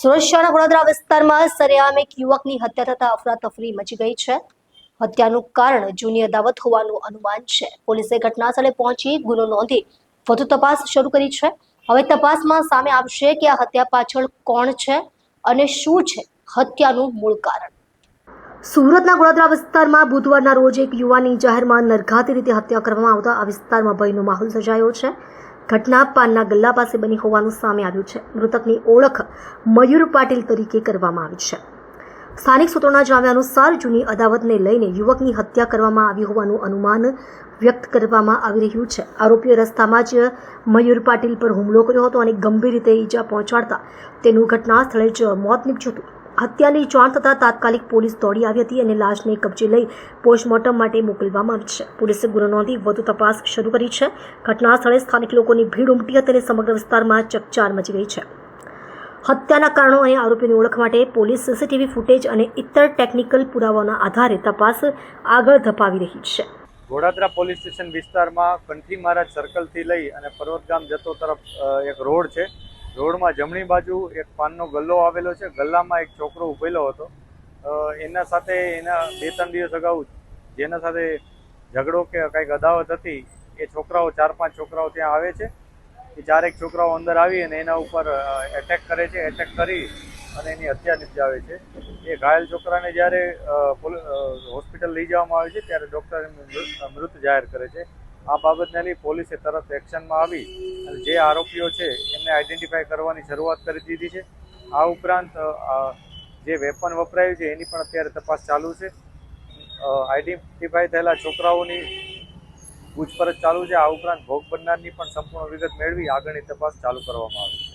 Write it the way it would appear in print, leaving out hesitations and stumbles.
સુરત શહેરના વડોદરા વિસ્તારમાં સરેઆમ એક યુવકની હત્યા થતા અફરાતફરી મચી ગઈ છે. હત્યાનું કારણ જૂની અદાવત હોવાનું અનુમાન છે. પોલીસે ઘટનાસ્થળે પહોંચી ગુનો નોંધી વધુ તપાસ શરૂ કરી છે. હવે તપાસમાં સામે આવશે કે આ હત્યા પાછળ કોણ છે અને શું છે હત્યાનું મૂળ કારણ. સુરતના વડોદરા વિસ્તારમાં બુધવારના રોજ એક યુવાનની જાહેરમાં નરઘાતી રીતે હત્યા કરવામાં આવતા આ વિસ્તારમાં ભયનો માહોલ સર્જાયો છે. ઘટના પાનના ગલ્લા પાસે બની હોવાનું સામે આવ્યું છે. મૃતકની ઓળખ મયુર પાટીલ તરીકે કરવામાં આવી છે. સ્થાનિક સૂત્રોના જણાવ્યા અનુસાર જૂની અદાવતને લઈને યુવકની હત્યા કરવામાં આવી હોવાનું અનુમાન વ્યક્ત કરવામાં આવી રહ્યું છે. આરોપીએ રસ્તામાં જ મયુર પાટીલ પર હુમલો કર્યો હતો અને ગંભીર રીતે ઈજા પહોંચાડતા તેનું ઘટના સ્થળે જ મોત નીપજ્યું હતું. હત્યાની જાણ થતાં તાત્કાલિક પોલીસ દોડી આવી હતી અને લાશને કબજે લઈ પોસ્ટમોર્ટમ માટે મોકલવામાં આવી છે. પોલીસે ગુનો નોંધી વધુ તપાસ શરૂ કરી છે. ઘટના સ્થળે સ્થાનિક લોકોની ભીડ ઉમટી હતી અને સમગ્ર વિસ્તારમાં ચકચાર મચી ગઈ છે. હત્યાના કારણો અને આરોપીની ઓળખ માટે પોલીસ સીસીટીવી ફૂટેજ અને ઇતર ટેકનિકલ પુરાવાના આધારે તપાસ આગળ ધપાવી રહી છે. વડોદરા પોલીસ સ્ટેશન વિસ્તારમાં કંઠી મહારાજ સર્કલથી લઈ અને પર્વતગામ જતો તરફ એક રોડ છે. રોડમાં જમણી બાજુ એક પાનનો ગલ્લો આવેલો છે. ગલ્લામાં એક છોકરો ઊભેલો હતો. એના સાથે એના 2-3 દિવસ અગાઉ જેના સાથે ઝઘડો કે કંઈક અદાવત હતી એ છોકરાઓ 4-5 છોકરાઓ ત્યાં આવે છે. એ 4-1 છોકરાઓ અંદર આવી અને એના ઉપર એટેક કરે છે. એટેક કરી અને એની હત્યા નિપજાવે છે. એ ઘાયલ છોકરાને જ્યારે હોસ્પિટલ લઈ જવામાં આવે છે ત્યારે ડૉક્ટર મૃત જાહેર કરે છે. આ બાબતને લઈ પોલીસે તરત એક્શનમાં આવી અને જે આરોપીઓ છે એમને આઈડેન્ટિફાઈ કરવાની શરૂઆત કરી દીધી છે. આ ઉપરાંત જે વેપન વપરાયું છે એની પણ અત્યારે તપાસ ચાલુ છે. આઈડેન્ટિફાઈ થયેલા છોકરાઓની પૂછપરછ ચાલુ છે. આ ઉપરાંત ભોગ બનનારની પણ સંપૂર્ણ વિગત મેળવી આગળની તપાસ ચાલુ કરવામાં આવી છે.